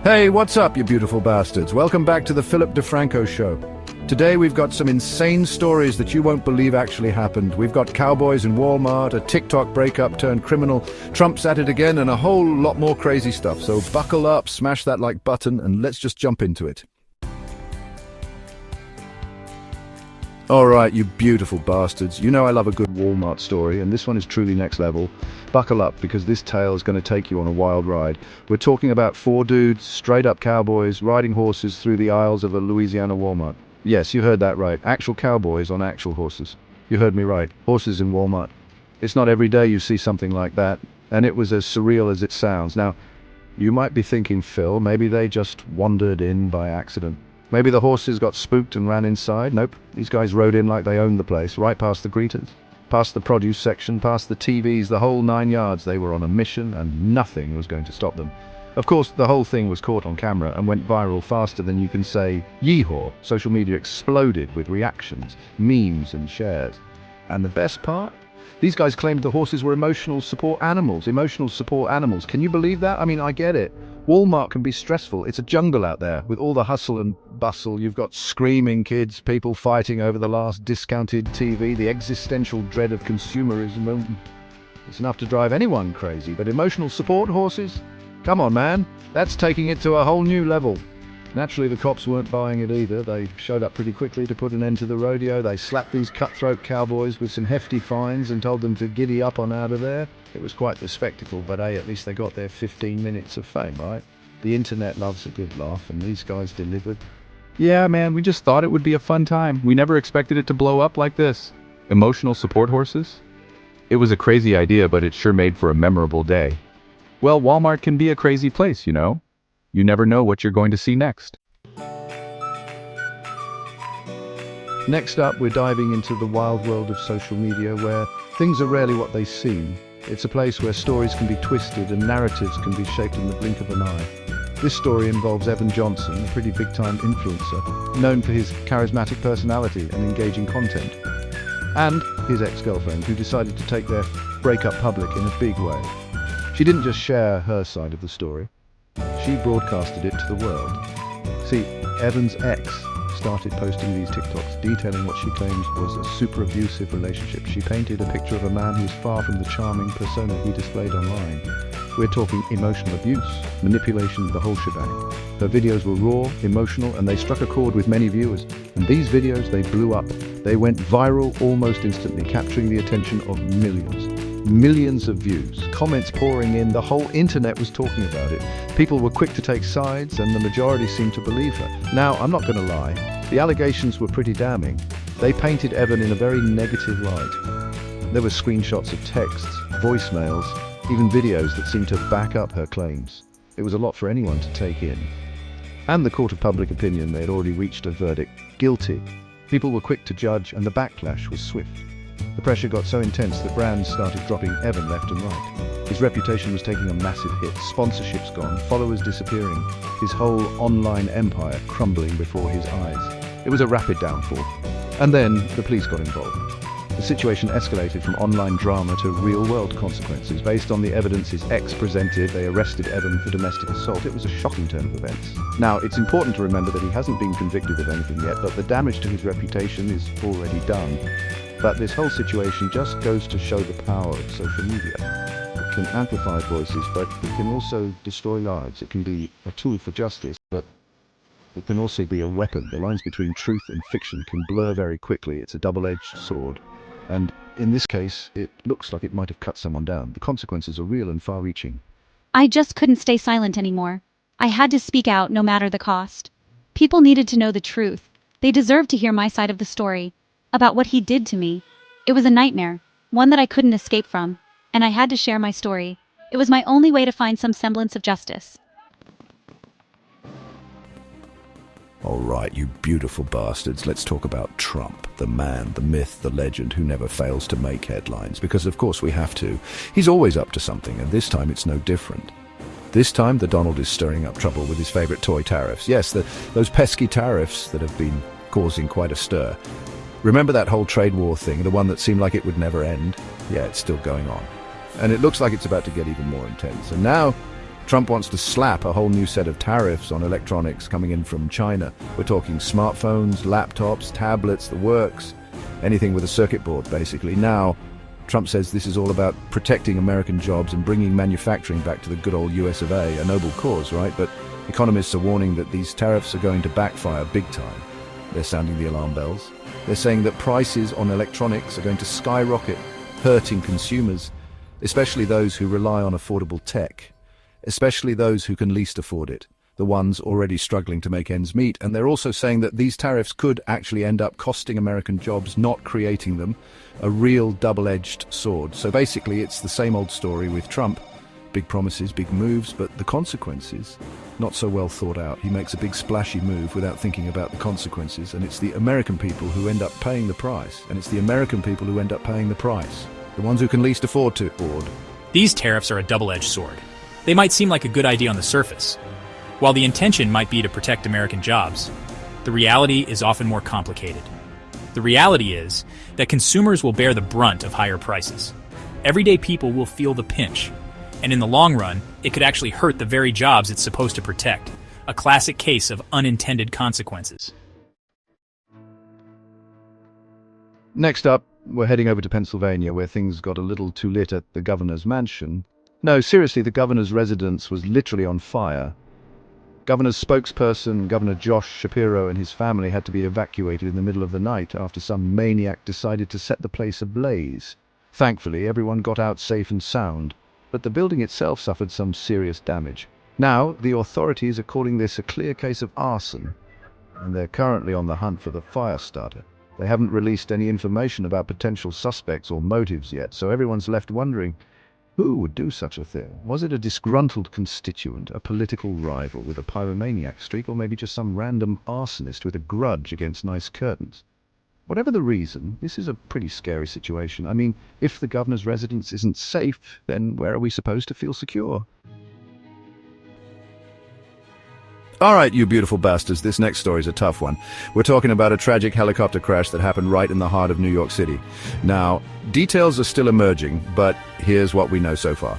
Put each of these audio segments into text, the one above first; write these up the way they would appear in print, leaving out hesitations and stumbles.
Hey, what's up, you beautiful bastards? Welcome back to the Philip DeFranco Show. Today we've got some insane stories that you won't believe actually happened. We've got Cowboys in Walmart, a TikTok breakup turned criminal, Trump's at it again, and a whole lot more crazy stuff. So buckle up, smash that like button, and let's just jump into it. Alright, you beautiful bastards. You know I love a good Walmart story, and this one is truly next level. Buckle up, because this tale is going to take you on a wild ride. We're talking about four dudes, straight up cowboys, riding horses through the aisles of a Louisiana Walmart. Yes, you heard that right. Actual cowboys on actual horses. You heard me right. Horses in Walmart. It's not every day you see something like that, and it was as surreal as it sounds. Now, you might be thinking, Phil, maybe they just wandered in by accident. Maybe the horses got spooked and ran inside. Nope, these guys rode in like they owned the place, right past the greeters, past the produce section, past the TVs, the whole 9 yards. They were on a mission and nothing was going to stop them. Of course, the whole thing was caught on camera and went viral faster than you can say yeehaw. Social media exploded with reactions, memes and shares. And the best part? These guys claimed the horses were emotional support animals. Emotional support animals. Can you believe that? I mean, I get it. Walmart can be stressful. It's a jungle out there with all the hustle and bustle. You've got screaming kids, people fighting over the last discounted TV, the existential dread of consumerism. It's enough to drive anyone crazy, but emotional support horses? Come on, man. That's taking it to a whole new level. Naturally, the cops weren't buying it either. They showed up pretty quickly to put an end to the rodeo. They slapped these cutthroat cowboys with some hefty fines and told them to giddy up on out of there. It was quite the spectacle, but hey, at least they got their 15 minutes of fame, right? The internet loves a good laugh, and these guys delivered. Yeah, man, we just thought it would be a fun time. We never expected it to blow up like this. Emotional support horses? It was a crazy idea, but it sure made for a memorable day. Well, Walmart can be a crazy place, you know? You never know what you're going to see next. Next up, we're diving into the wild world of social media, where things are rarely what they seem. It's a place where stories can be twisted and narratives can be shaped in the blink of an eye. This story involves Evan Johnson, a pretty big-time influencer, known for his charismatic personality and engaging content, and his ex-girlfriend, who decided to take their breakup public in a big way. She didn't just share her side of the story, she broadcasted it to the world. See, Evan's ex started posting these TikToks detailing what she claims was a super abusive relationship. She painted a picture of a man who's far from the charming persona he displayed online. We're talking emotional abuse, manipulation, the whole shebang. Her videos were raw, emotional, and they struck a chord with many viewers. And these videos, they blew up. They went viral almost instantly, capturing the attention of millions. Millions of views, comments pouring in, the whole internet was talking about it. People were quick to take sides, and the majority seemed to believe her. Now, I'm not going to lie, the allegations were pretty damning. They painted Evan in a very negative light. There were screenshots of texts, voicemails, even videos that seemed to back up her claims. It was a lot for anyone to take in. And the court of public opinion, they had already reached a verdict: guilty. People were quick to judge, and the backlash was swift. The pressure got so intense that brands started dropping Evan left and right. His reputation was taking a massive hit, sponsorships gone, followers disappearing, his whole online empire crumbling before his eyes. It was a rapid downfall. And then the police got involved. The situation escalated from online drama to real-world consequences. Based on the evidence his ex presented, they arrested Evan for domestic assault. It was a shocking turn of events. Now, it's important to remember that he hasn't been convicted of anything yet, but the damage to his reputation is already done. But this whole situation just goes to show the power of social media. It can amplify voices, but it can also destroy lives. It can be a tool for justice, but it can also be a weapon. The lines between truth and fiction can blur very quickly. It's a double-edged sword. And in this case, it looks like it might have cut someone down. The consequences are real and far-reaching. I just couldn't stay silent anymore. I had to speak out no matter the cost. People needed to know the truth. They deserved to hear my side of the story. About what he did to me. It was a nightmare, one that I couldn't escape from, and I had to share my story. It was my only way to find some semblance of justice. All right, you beautiful bastards, let's talk about Trump, the man, the myth, the legend who never fails to make headlines, because of course we have to. He's always up to something, and this time it's no different. This time the Donald is stirring up trouble with his favorite toy tariffs. Yes, those pesky tariffs that have been causing quite a stir. Remember that whole trade war thing, the one that seemed like it would never end? Yeah, it's still going on. And it looks like it's about to get even more intense. And now, Trump wants to slap a whole new set of tariffs on electronics coming in from China. We're talking smartphones, laptops, tablets, the works, anything with a circuit board, basically. Now, Trump says this is all about protecting American jobs and bringing manufacturing back to the good old US of A noble cause, right? But economists are warning that these tariffs are going to backfire big time. They're sounding the alarm bells. They're saying that prices on electronics are going to skyrocket, hurting consumers, especially those who rely on affordable tech, especially those who can least afford it, the ones already struggling to make ends meet. And they're also saying that these tariffs could actually end up costing American jobs, not creating them, a real double-edged sword. So basically, it's the same old story with Trump. Big promises, big moves, but the consequences, not so well thought out. He makes a big splashy move without thinking about the consequences, and it's the American people who end up paying the price. And it's the American people who end up paying the price, the ones who can least afford to afford. These tariffs are a double-edged sword. They might seem like a good idea on the surface. While the intention might be to protect American jobs, the reality is often more complicated. The reality is that consumers will bear the brunt of higher prices. Everyday people will feel the pinch. And in the long run, it could actually hurt the very jobs it's supposed to protect. A classic case of unintended consequences. Next up, we're heading over to Pennsylvania, where things got a little too lit at the governor's mansion. No, seriously, the governor's residence was literally on fire. Governor's spokesperson, Governor Josh Shapiro, and his family had to be evacuated in the middle of the night after some maniac decided to set the place ablaze. Thankfully, everyone got out safe and sound, but the building itself suffered some serious damage. Now, the authorities are calling this a clear case of arson, and they're currently on the hunt for the fire starter. They haven't released any information about potential suspects or motives yet, so everyone's left wondering, who would do such a thing? Was it a disgruntled constituent, a political rival with a pyromaniac streak, or maybe just some random arsonist with a grudge against nice curtains? Whatever the reason, this is a pretty scary situation. I mean, if the governor's residence isn't safe, then where are we supposed to feel secure? All right, you beautiful bastards, this next story is a tough one. We're talking about a tragic helicopter crash that happened right in the heart of New York City. Now, details are still emerging, but here's what we know so far.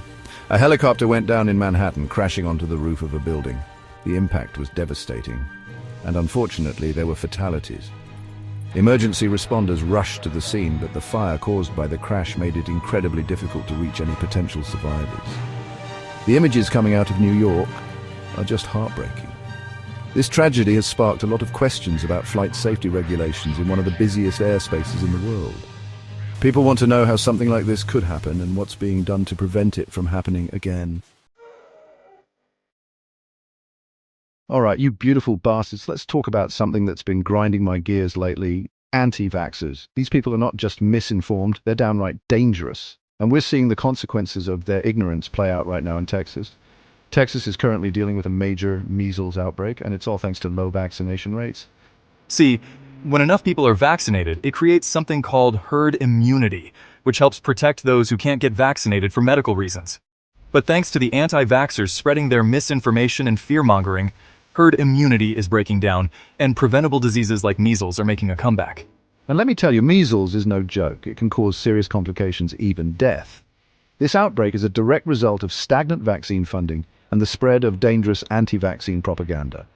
A helicopter went down in Manhattan, crashing onto the roof of a building. The impact was devastating, and unfortunately, there were fatalities. Emergency responders rushed to the scene, but the fire caused by the crash made it incredibly difficult to reach any potential survivors. The images coming out of New York are just heartbreaking. This tragedy has sparked a lot of questions about flight safety regulations in one of the busiest airspaces in the world. People want to know how something like this could happen and what's being done to prevent it from happening again. All right, you beautiful bastards, let's talk about something that's been grinding my gears lately. Anti-vaxxers. These people are not just misinformed, they're downright dangerous. And we're seeing the consequences of their ignorance play out right now in Texas. Texas is currently dealing with a major measles outbreak, and it's all thanks to low vaccination rates. See, when enough people are vaccinated, it creates something called herd immunity, which helps protect those who can't get vaccinated for medical reasons. But thanks to the anti-vaxxers spreading their misinformation and fear-mongering, herd immunity is breaking down, and preventable diseases like measles are making a comeback. And let me tell you, measles is no joke. It can cause serious complications, even death. This outbreak is a direct result of stagnant vaccine funding and the spread of dangerous anti-vaccine propaganda.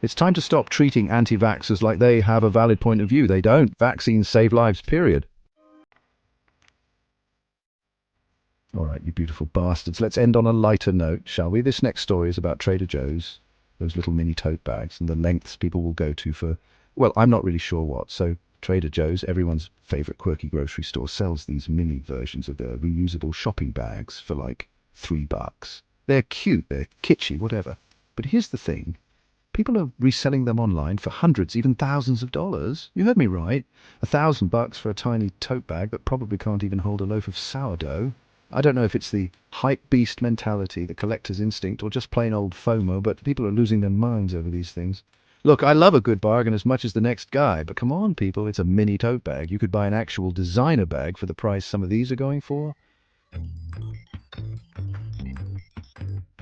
It's time to stop treating anti-vaxxers like they have a valid point of view. They don't. Vaccines save lives, period. All right, you beautiful bastards. Let's end on a lighter note, shall we? This next story is about Trader Joe's, those little mini tote bags, and the lengths people will go to for, well, I'm not really sure what. So Trader Joe's, everyone's favorite quirky grocery store, sells these mini versions of their reusable shopping bags for like $3. They're cute, they're kitschy, whatever. But here's the thing. People are reselling them online for hundreds, even thousands of dollars. You heard me right. $1,000 for a tiny tote bag that probably can't even hold a loaf of sourdough. I don't know if it's the hype beast mentality, the collector's instinct, or just plain old FOMO, but people are losing their minds over these things. Look, I love a good bargain as much as the next guy, but come on, people, it's a mini tote bag. You could buy an actual designer bag for the price some of these are going for.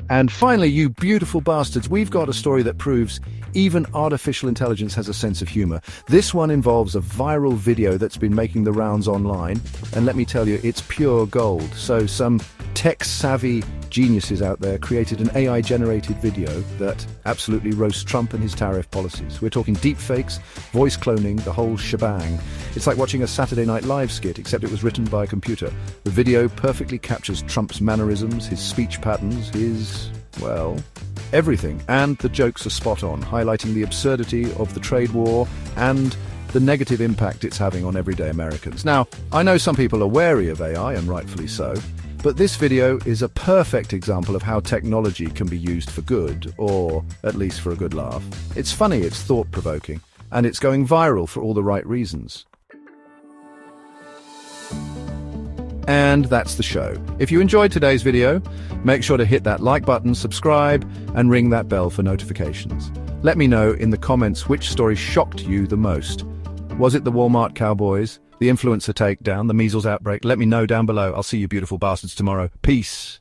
And finally, you beautiful bastards, we've got a story that proves even artificial intelligence has a sense of humor. This one involves a viral video that's been making the rounds online, and let me tell you, it's pure gold. So some tech-savvy geniuses out there created an AI-generated video that absolutely roasts Trump and his tariff policies. We're talking deepfakes, voice cloning, the whole shebang. It's like watching a Saturday Night Live skit, except it was written by a computer. The video perfectly captures Trump's mannerisms, his speech patterns, well, everything. And the jokes are spot on, highlighting the absurdity of the trade war and the negative impact it's having on everyday Americans. Now, I know some people are wary of AI, and rightfully so, but this video is a perfect example of how technology can be used for good, or at least for a good laugh. It's funny, it's thought-provoking, and it's going viral for all the right reasons. And that's the show. If you enjoyed today's video, make sure to hit that like button, subscribe, and ring that bell for notifications. Let me know in the comments which story shocked you the most. Was it the Walmart Cowboys, the influencer takedown, the measles outbreak? Let me know down below. I'll see you beautiful bastards tomorrow. Peace.